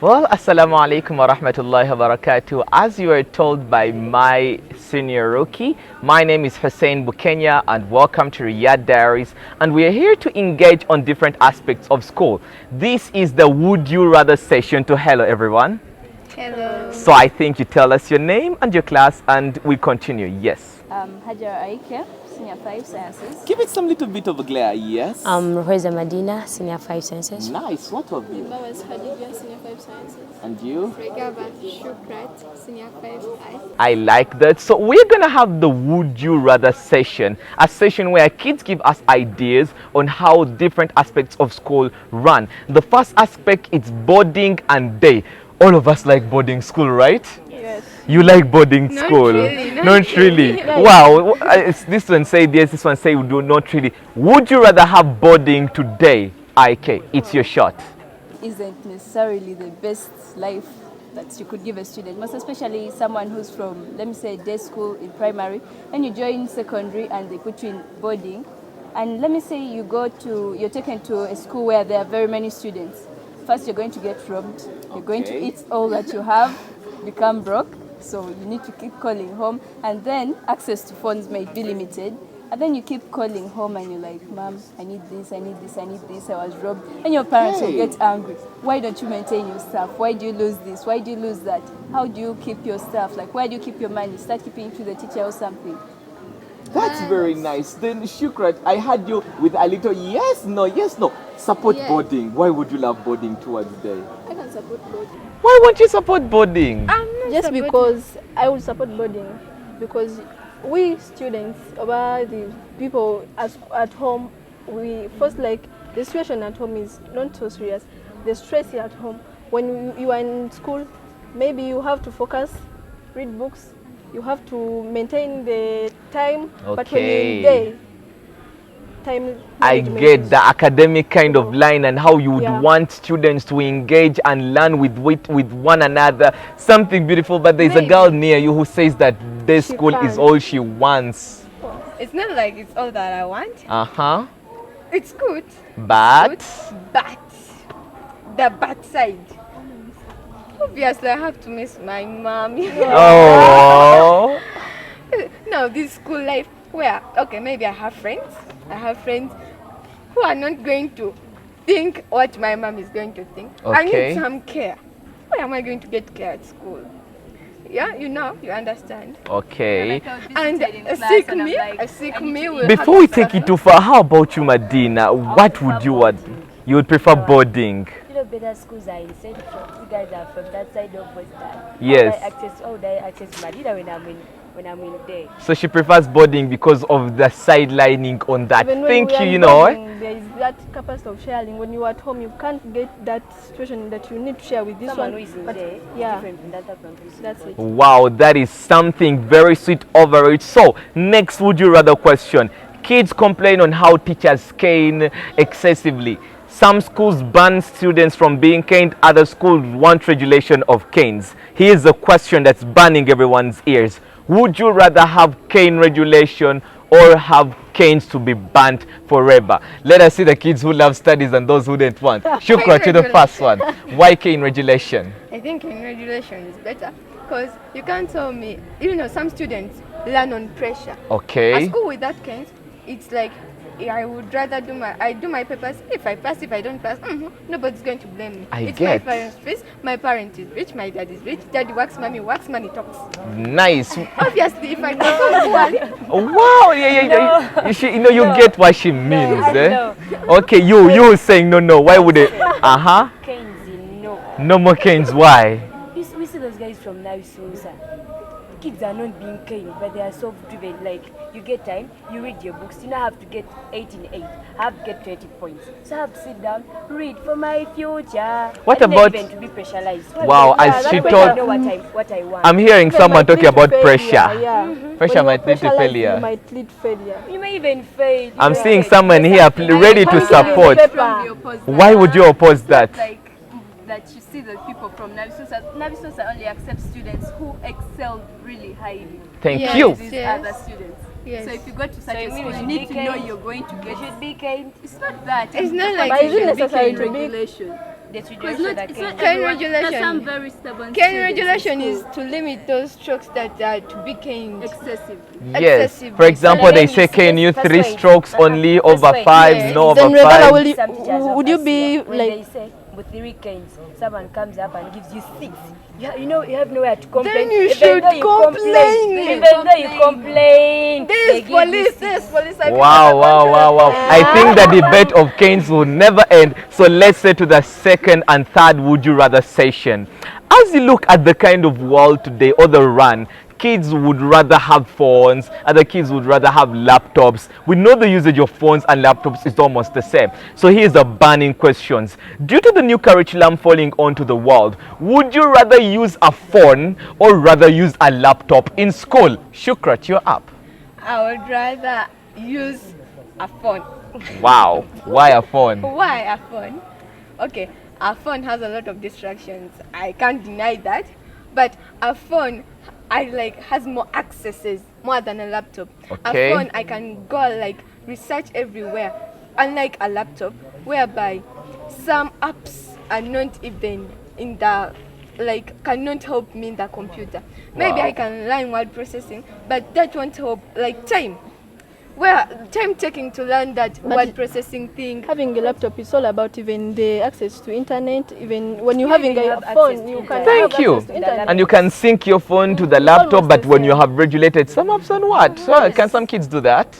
Well, assalamu alaikum wa rahmatullahi wa barakatuh. As you were told by my senior rookie, my name is Hussein Bukenya and welcome to Riyadh Diaries. And we are here to engage on different aspects of school. This is the Would You Rather session to hello everyone. Hello. So I think you tell us your name and your class and we continue. Yes. Hajar Aike, Senior 5 Sciences. Give it some little bit of a glare. Yes. Roheza Madina, Senior 5 Sciences. Nice. What of you? Bawaz Khadija, Senior 5 Sciences. And you? Regaba Shukrat, Senior 5 I. I like that. So we're gonna have the Would You Rather session, a session where kids give us ideas on how different aspects of school run. The first aspect is boarding and day. All of us like boarding school, right? Yes. You like boarding Not school? really, Not not really. really. Wow. This one say yes, this one say do not really. Would you rather have boarding today? IK, it's your shot. Isn't necessarily the best life that you could give a student, most especially someone who's from, let me say, day school in primary, and you join secondary and they put you in boarding. And let me say you're taken to a school where there are very many students. First, you're going to get robbed. You're going to eat all that you have, become broke. So you need to keep calling home. And then access to phones may be limited. And then you keep calling home and you're like, Mom, I need this, I need this, I need this, I was robbed. And your parents will get angry. Why don't you maintain your stuff? Why do you lose this? Why do you lose that? How do you keep your stuff? Like, where do you keep your money? Start keeping it to the teacher or something. That's very nice. Then Shukrat, I had you with a little yes, no, yes, no. Support Yes. boarding. Why would you love boarding towards day? I can support boarding. Why won't you support boarding? Just because I would support boarding, because we students, or the people at home, we first like the situation at home is not so serious. The stress here at home, when you are in school, maybe you have to focus, read books, you have to maintain the time, but when you're in day, time I management get is- the academic kind of line and how you would Yeah. want students to engage and learn with one another. Something beautiful, but there's a Maybe. girl near you who says that day She school is can't. all she wants. It's not like it's all that I want. Uh-huh. It's good, But but the bad side. Obviously, I have to miss my mom. oh, No, this school life where, okay, maybe I have friends. I have friends who are not going to think what my mom is going to think. I Okay. need some care. Where am I going to get care at school? Yeah, you understand. okay. And a sick me will Before we take it too far, how about you, Medina? What would you want? You would prefer boarding? You know, better schools are inside. You guys are from that side of Western. Yes. How would I access Madina when I'm in there? So she prefers boarding because of the sidelining on that. Even when Thank we you, are you know. boarding, there is that capacity of sharing. When you are at home, you can't get that situation that you need to share with this Someone who one. is in But there, yeah, different from that one who's in that's there. it. Wow, that is something very sweet over it. So, next would you rather question. Kids complain on how teachers cane excessively. Some schools ban students from being caned, other schools want regulation of canes. Here's a question that's burning everyone's ears. Would you rather have cane regulation or have canes to be banned forever? Let us see the kids who love studies and those who don't want. Shukra to the first one. Why cane regulation? I think in regulation is better because you can't tell me, some students learn on pressure. Okay. At school without canes, it's like I would rather do my papers. If I pass, if I don't pass, nobody's going to blame me. I It's get. my parents' face. My parent is rich. My dad is rich. Daddy works, mommy talks. Nice. Obviously, if I perform one, Oh, wow, yeah. You get what she means, I eh? know. Okay, you saying no. Why would it? Uh-huh. Canes, no. No more canes. Why? We see those guys from Navisosa. Kids are not being caned, but they are so driven. Like, you get time, you read your books. You don't have to get 8 in 8. I have to get 20 points. So I have to sit down, read for my future. What and about- not even to be pressurized? Wow, Yeah, as that's she better. told, I know what I want. I'm hearing Even someone might talking lead about to failure, pressure. Yeah. Pressure When might you're lead to pressurized, failure. You might lead failure. You may even fail. I'm You seeing may someone here ready to Can't support. you Strongly oppose that. Why would you oppose that? Like that you see the people from Navisosa only accept students who excel really highly. Thank Yes. you. These Yes. other students. Yes. So if you go to such So a you mean school, we you should need be to know kind? you're going to You get. should be kind. It's not that. It's not like But you is it should be necessary kind. to be regulation? the Because situation not, that it's came. not Cane everyone. There's regulation. some very stubborn Cane students in regulation school. is to limit those strokes that are to be caned. Excessive. Yes. Excessive. For example, So they then say, you can see you first 3 wait. strokes only First over wait. 5? Yes. No, Then over Rebecca, 5. will you, Some teachers would you of us, be when like, they say with 3 canes, someone comes up and gives you 6. You know you have nowhere to complain. Then you Even should though you complain. Even though you complain, they This give you police, 6. this police. I Wow. I think the debate of canes will never end. So let's say to the second and third would you rather session. As you look at the kind of world today or the run, kids would rather have phones, other kids would rather have laptops. We know the usage of phones and laptops is almost the same. So here's the burning questions. Due to the new curriculum falling onto the world, would you rather use a phone or rather use a laptop in school? Shukrat, you're up. I would rather use a phone. Wow, why a phone? Why a phone? Okay, a phone has a lot of distractions. I can't deny that. But a phone, has more accesses more than a laptop. Okay. A phone, I can go research everywhere. Unlike a laptop, whereby some apps are not even in the cannot help me in the computer. Maybe Wow. I can learn word processing, but that won't help. Time. Where time taking to learn that word processing thing. having a laptop is all about even the access to internet. Even when you're Yeah, having you a have phone, access to you can internet. Thank have you. access to internet. And you can sync your phone to the It's laptop, almost but the when you same. have regulated some apps on what? So, can some kids do that?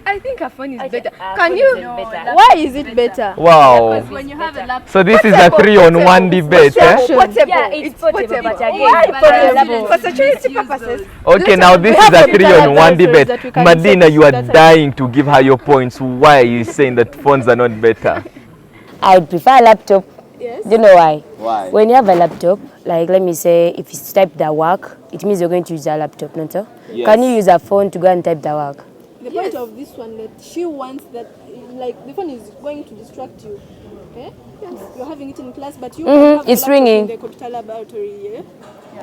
I think a phone is Okay, better. phone Can is you? better. Why is it better? Wow. When you have a laptop, So this is a 3-on-1 debate, eh? Portable. Yeah, it's portable, but again, Why portable? For security purposes. Okay, now this is a 3-on-1 debate. that we can Madina, set you are that dying to give her your points. Why are you saying that phones are not better? I would prefer a laptop. Yes. Do you know why? Why? When you have a laptop, let me say, if you type the work, it means you're going to use a laptop, not so? Yes. Can you use a phone to go and type the work? The point of this one that she wants that the phone is going to distract you. Okay? Yes. You're having it in class, but you can have a It's laptop ringing. in the computer laboratory. Yeah?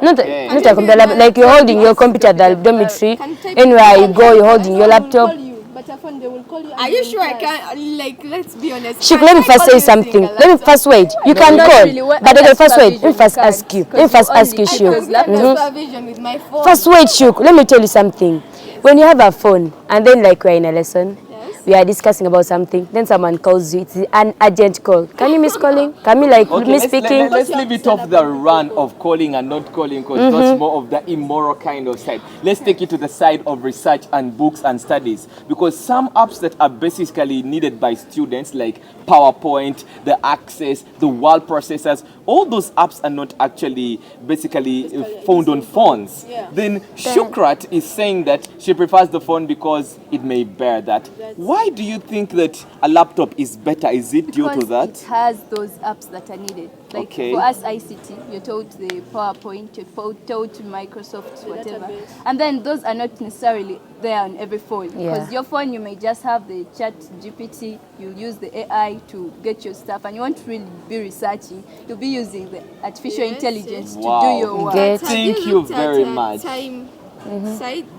Not Okay. a computer, like you're holding your computer at the dormitory. Anywhere you go, you're holding your laptop. They will call you, but a phone they will call you. Are you sure I can? Let's be honest. Shuk, let me first say something. Let me first wait. You can not call, really. What but okay, other first wait. Let me supervision first you ask can't, you. because Let me first you ask you, only Shuk. use Laptop supervision with my phone. First wait, Shuk. Let me tell you something. When you have a phone and then we're in a lesson, we are discussing about something, then someone calls you, it's an urgent call. Can you miss calling? Can you miss speaking? Let's leave it off the run of calling and not calling, because that's more of the immoral kind of side. Let's take it to the side of research and books and studies, because some apps that are basically needed by students, like PowerPoint, the Access, the word processors, all those apps are not actually basically found on phones. Yeah. Then Shukrat is saying that she prefers the phone because it may bear that. Why do you think that a laptop is better? Is it due to because that? it has those apps that are needed. Like Okay. for us ICT, you're taught the PowerPoint, you're taught Microsoft, whatever. And then those are not necessarily there on every phone. Yeah. Because your phone, you may just have the chat GPT, you'll use the AI to get your stuff, and you won't really be researching. You'll be using the artificial intelligence to Wow. do your work. Get- Thank you very much. Time,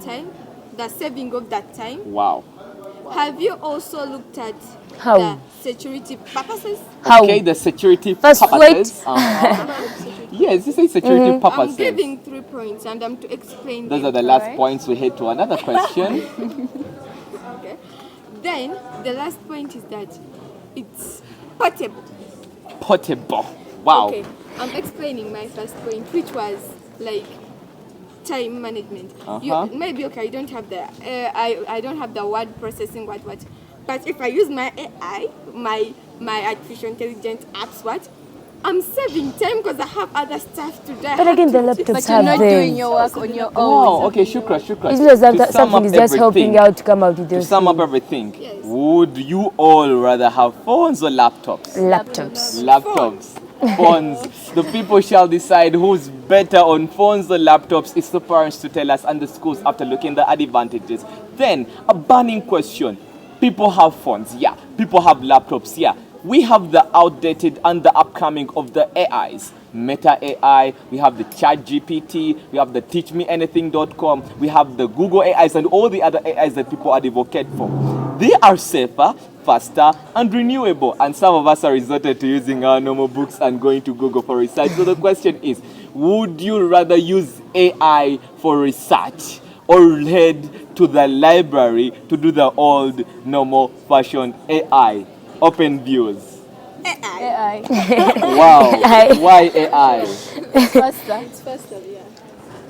time, the saving of that time. Wow. Have you also looked at How? the security purposes? How? Okay, the security First, purposes. Yes, this is security I'm purposes. giving 3 points and I'm to explain Those them, are the last alright? points. We head to another question. Okay. Then the last point is that it's portable. Portable. Wow. Okay, I'm explaining my first point, which was time management. Uh-huh. Maybe I don't have the I don't have the word processing what, but if I use my AI, my artificial intelligence apps, I'm saving time because I have other stuff to do. But again, the laptops But you're have not doing your them. work on your Oh, own. okay, Shukra. It's just that To sum something up is just helping everything, you out to come out with To those sum up things. everything, Yes. would you all rather have phones or laptops? Laptops. Laptops. Phones. The people shall decide who's better on phones or laptops. It's the parents to tell us, and the schools after looking at the advantages. Then, a burning question. People have phones, yeah. People have laptops, yeah. We have the outdated and the upcoming of the AIs. Meta AI, we have the Chat GPT, we have the teachmeanything.com, we have the Google AIs and all the other AIs that people advocate for. They are safer, faster, and renewable. And some of us are resorted to using our normal books and going to Google for research. So the question is, would you rather use AI for research or head to the library to do the old normal fashioned AI? Open views. AI. Wow. Why AI? It's faster. It's faster, yeah.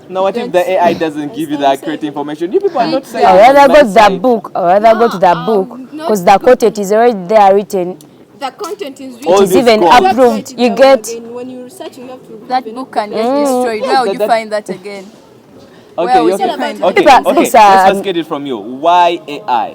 Now, what if the AI doesn't give you the accurate information? You people are not saying. I'd rather go to my the book. I'd rather go to the book because the content is already there written. The content is All It is this even gone. approved. You get. When you research, you have to. That book can get destroyed. Where would you That- find that again? Okay, Where would okay, you find okay, that? okay. Books are- Let's first get it from you. Why AI?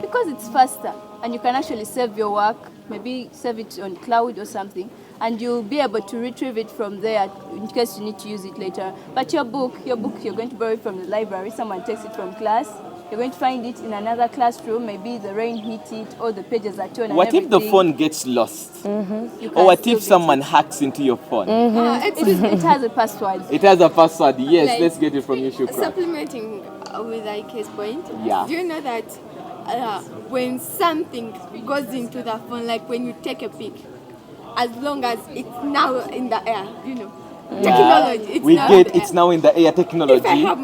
Because it's faster and you can actually save your work, maybe save it on cloud or something, and you'll be able to retrieve it from there in case you need to use it later. But your book, you're going to borrow it from the library, someone takes it from class, you're going to find it in another classroom, maybe the rain hit it, all the pages are torn and What if the everything. phone gets lost? You Or can what still if get someone hacks into your phone? it has a password. It has a password. Yes, Like, let's get it from you, Shukra. supplementing with Ike's point. Yeah. Do you know that when something goes into the phone, like when you take a pic, as long as it's now in the air, technology, it's We now get in the it's air. now in the air If I technology. have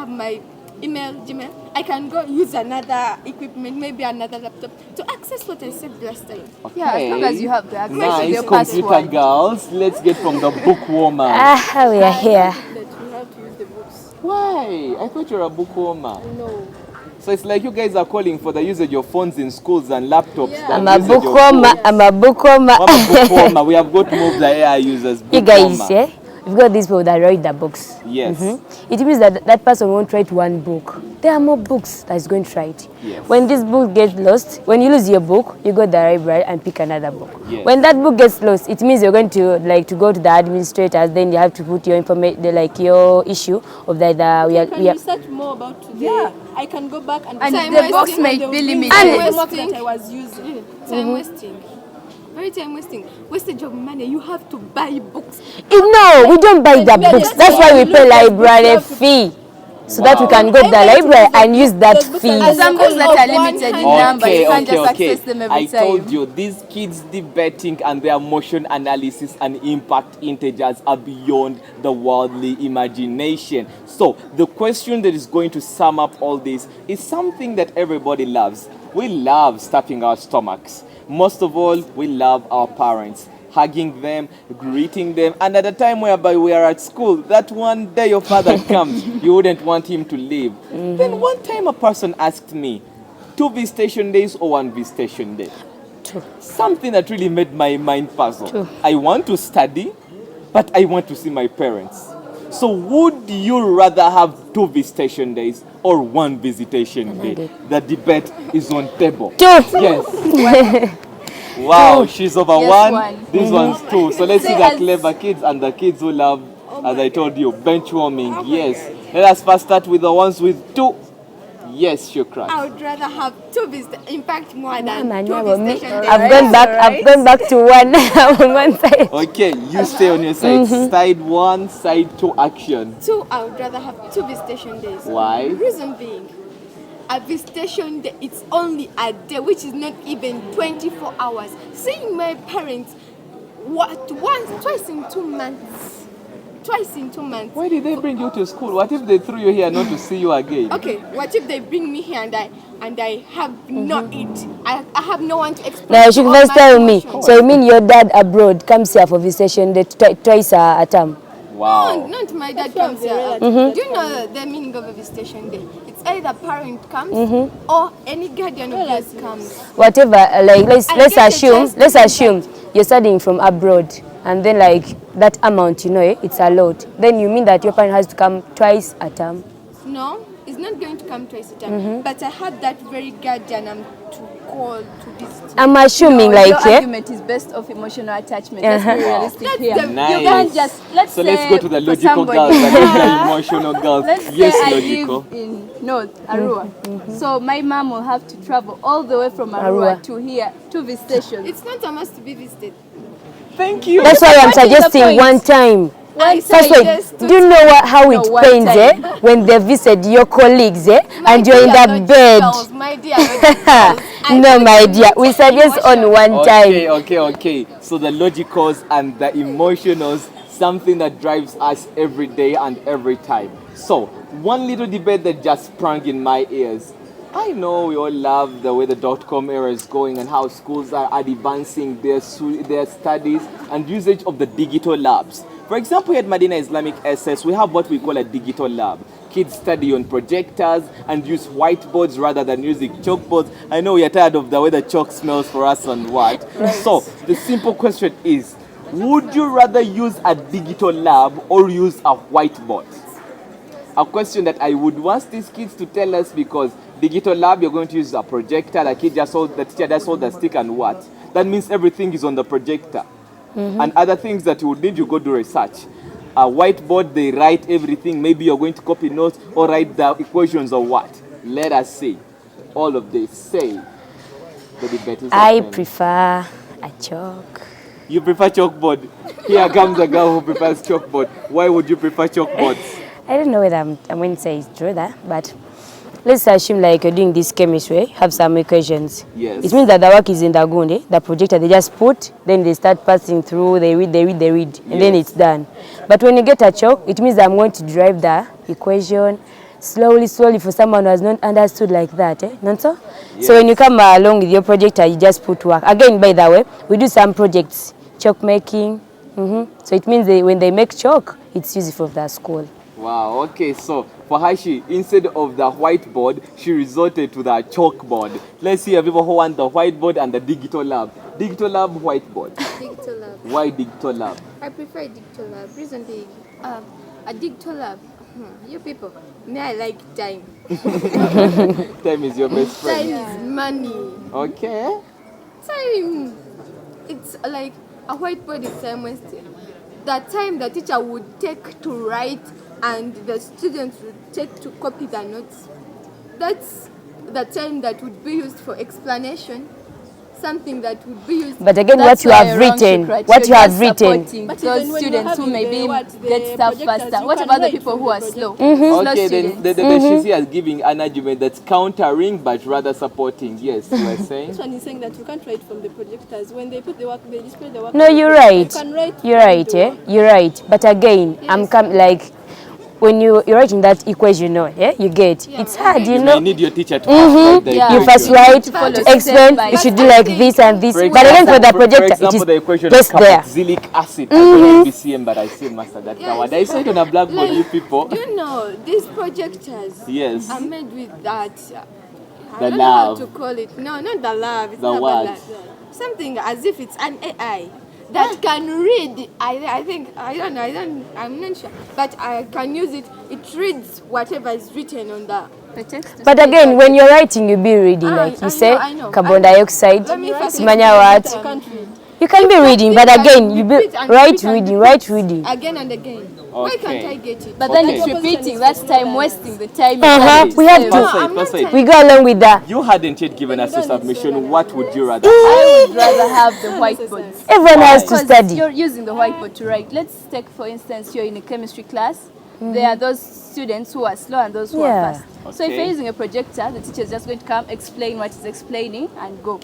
my email, Gmail, I can go use another equipment, maybe another laptop to access what I saved last time. Yeah, as long as you have the access to Nice your computer password. girls. Let's get from the bookwormer. We are here. That you have to use the books. Why? I thought you're a bookwormer. No. So it's like you guys are calling for the usage of phones in schools and laptops. Yeah. than I'm a usage of bookwormer. books. I'm a bookwormer. I'm a bookwormer. We have got to move the AI users. You guys, Bookwormer. yeah, we've got these people that write the books. Yes. It means that that person won't write one book. There are more books that is going to write. Yes. When this book gets lost, when you lose your book, you go to the library and pick another book. Yes. When that book gets lost, it means you're going to to go to the administrators. Then you have to put your information, your issue of that. I can research more about today. Yeah. I can go back and And Time the wasting box and might they'll be bring limited. time the work wasting. that I was using. Time wasting. Very time wasting. Wastage of money. You have to buy books. No, we don't buy the Yeah, books. that's That's why why we you pay look at books, you library have to- fee, so that we can go to the I went to library the and use that those books fee. and Some books that are limited in number, you can't just access them every I time. told you, these kids debating and their motion analysis and impact integers are beyond the worldly imagination. So the question that is going to sum up all this is something that everybody loves. We love stuffing our stomachs. Most of all, we love our parents. Hugging them, greeting them, and at the time whereby we are at school, that one day your father comes, you wouldn't want him to leave. Then one time a person asked me, 2 visitation days or 1 visitation day? Something that really made my mind puzzle. I want to study, but I want to see my parents. So would you rather have 2 visitation days or 1 visitation day? The debate is on table. 2. Yes. Wow, she's over Yes, 1. one. This one's 2. So let's see Say the as- clever kids and the kids who love, as I told you, bench warming. Yes. Let us first start with the ones with 2. Yes, Shukran. I would rather have 2 visitations. In fact, more than Man, 2 yeah, me, visitation days. I've gone back. I've gone back to 1 on one side. Okay, you stay on your side. Side 1, side 2 action. 2, I would rather have 2 visitation days. Why? Reason being, a visitation day, it's only a day, which is not even 24 hours. Seeing my parents twice in 2 months. Twice in 2 months. Why did they bring you to school? What if they threw you here not to see you again? Okay, what if they bring me here and I have no it? I have no one to explain. Now, you should all first my tell me. emotions. So you mean your dad abroad comes here for visitation twice a term? No, Wow. not my dad That's why comes I'm here. very Do you know the meaning of a visitation day? It's either parent comes or any guardian of yours comes. Whatever. Let's I get a assume. chance to Let's do assume you're studying from abroad, and then that amount, it's a lot. Then you mean that your parent has to come twice a term? No, it's not going to come twice a time. But I have that very guardian to call to visit. I'm assuming No, your yeah. argument is based off emotional attachment. Let's be realistic That's here. the- Nice. You can't just let's So say let's go to the for logical somebody- girls and the emotional girls. Let's Yes, say I logical. live in North Arua. So my mom will have to travel all the way from Arua, Arua. to here, 2 visitations. It's not a must to be visited. Thank you. That's why I'm What is the suggesting point? 1 time. First wait, do you know how it one pains time. when they visit your colleagues and you're in the bed? My dear, I No, don't my need dear, we suggest on emotion. one time. Okay. So the logicals and the emotionals, something that drives us every day and every time. So, one little debate that just sprang in my ears. I know we all love the way the .com era is going and how schools are advancing their studies and usage of the digital labs. For example, at Medina Islamic SS, we have what we call a digital lab. Kids study on projectors and use whiteboards rather than using chalkboards. I know we are tired of the way the chalk smells for us and what. So, the simple question is, would you rather use a digital lab or use a whiteboard? A question that I would want these kids to tell us, because digital lab, you're going to use a projector, the teacher just hold the stick and what? That means everything is on the projector. And other things that you would need, you go do research. A whiteboard, they write everything. Maybe you're going to copy notes or write the equations or what. Let us see. All of this. Say. The debate is I open. prefer a chalk. You prefer chalkboard. Here comes a girl who prefers chalkboard. Why would you prefer chalkboards? I don't know whether I'm going to say it's true that, but let's assume like you're doing this chemistry, have some equations. Yes. It means that the work is in the gun, the projector, they just put, then they start passing through, they read, and then Yes. it's done. But when you get a chalk, it means that I'm going to drive the equation slowly for someone who has not understood like that, Not so? Yes. So when you come along with your projector, you just put work. Again, by the way, we do some projects, chalk making. So it means when they make chalk, it's useful for the school. Wow, okay, so for her, instead of the whiteboard, she resorted to the chalkboard. Let's see people who want the whiteboard and the digital lab. Digital lab, whiteboard. Digital lab. Why digital lab? I prefer a digital lab. Recently, a digital lab. You people, me, I like time. Time is your best Time friend. is money. Okay. Time. It's like a whiteboard is time wasted. The time the teacher would take to write and the students would take to copy the notes. That's the time that would be used for explanation. Something that would be used. But again, That's what you why have you're wrong, written, Shukrat. what you You're have just written. supporting But those even when students you're who having maybe the get stuff projectors, faster. you What can about the write people from who the are slow? projector. Slow Okay, students. then she's here giving an argument that's countering but rather supporting. Yes, you were saying? This one is saying that you can't write from the projectors. When they put the work, they display the work. No, on the you're projector. right. You can write You're from right, the work. You're right. But again, when you're writing that equation, you get. It's hard, You may know. need your teacher to write the Yeah. You first equation. write, follow to step explain, by you should step. do like this and this. For But again, for the projector, example, it is the equation placed of there. carboxylic acid. I don't know BCM, but I still master that word. I saw it on a blackboard, you people. Do you know these projectors Yes. are made with that? I The don't know how lab. to call it. No, not the lab. It's The not what? the lab. Something as if it's an AI that can read. I think I don't know. I'm not sure, but I can use it. It reads whatever is written on the text. But again, when you're writing, you'll be reading, like I you say, know. carbon dioxide, Let me first smanya what. You can't read. You can be reading, but again, you be Repeat and right repeat and reading, repeat right reading. again and again. Why can't I get it? But then Okay. it's repeating. That's time wasting. The time. We have No, to. I'm not Perfect. We go along with that. You hadn't yet given us a submission. What would you rather? I would rather have the whiteboards. Everyone has to Because study. you're using the whiteboard to write. Let's take, for instance, you're in a chemistry class. There are those students who are slow and those who Yeah. are fast. So if Okay. you're using a projector, the teacher is just going to come, explain what he's explaining, and go.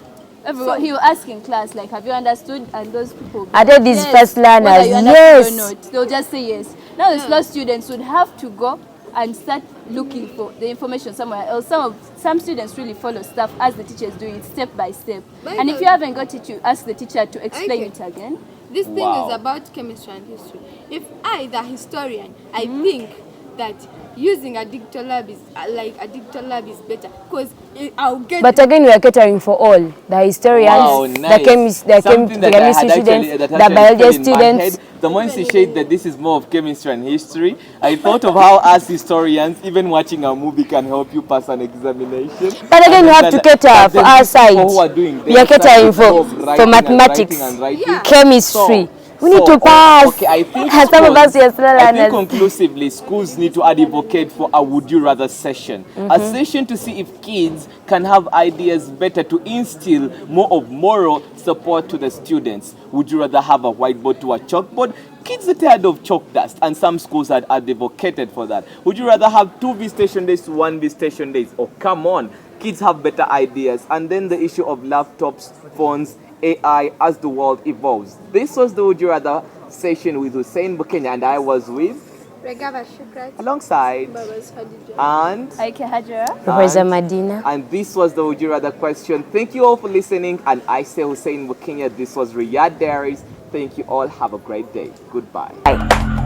Everyone, he will ask in class, like, have you understood? And those people will be Are they like, these yes. first learners? Whether you understood Yes. or not, they'll just say yes. Now the slow students would have to go and start looking for the information somewhere else. Some students really follow stuff as the teacher is doing it step by step. My And if God. you haven't got it, you ask the teacher to explain Okay. it again. This thing Wow. is about chemistry and history. If I, the historian, I think that using a digital lab is better because I'll get. But again, we are catering for all the historians, Wow, nice. the Something that I chemistry had students, actually- that the actually biology fell in my students. head. The moment she said that this is more of chemistry and history, I thought of how us historians, even watching a movie can help you pass an examination. But again, we have to cater for our side. We are catering for mathematics, Yeah. chemistry. We need to pass. Okay, I think Some of us are slow I think learners. conclusively, schools need to advocate for a would you rather session. A session to see if kids can have ideas better to instill more of moral support to the students. Would you rather have a whiteboard to a chalkboard? kids are tired of chalk dust, and some schools are advocated for that. Would you rather have 2 visitation days to 1 visitation days? Oh, come on. Kids have better ideas. And then the issue of laptops, phones, AI as the world evolves. This was the Would You Rather session with Hussein Bukenya, and I was with Regava Shukrat. alongside Babas Khadija. and Aike Hajara. Professor Madina. and this was the Would You Rather question. Thank you all for listening, and I say Hussein Bukenya. This was Riyadh Diaries. Thank you all. Have a great day. Goodbye. Bye.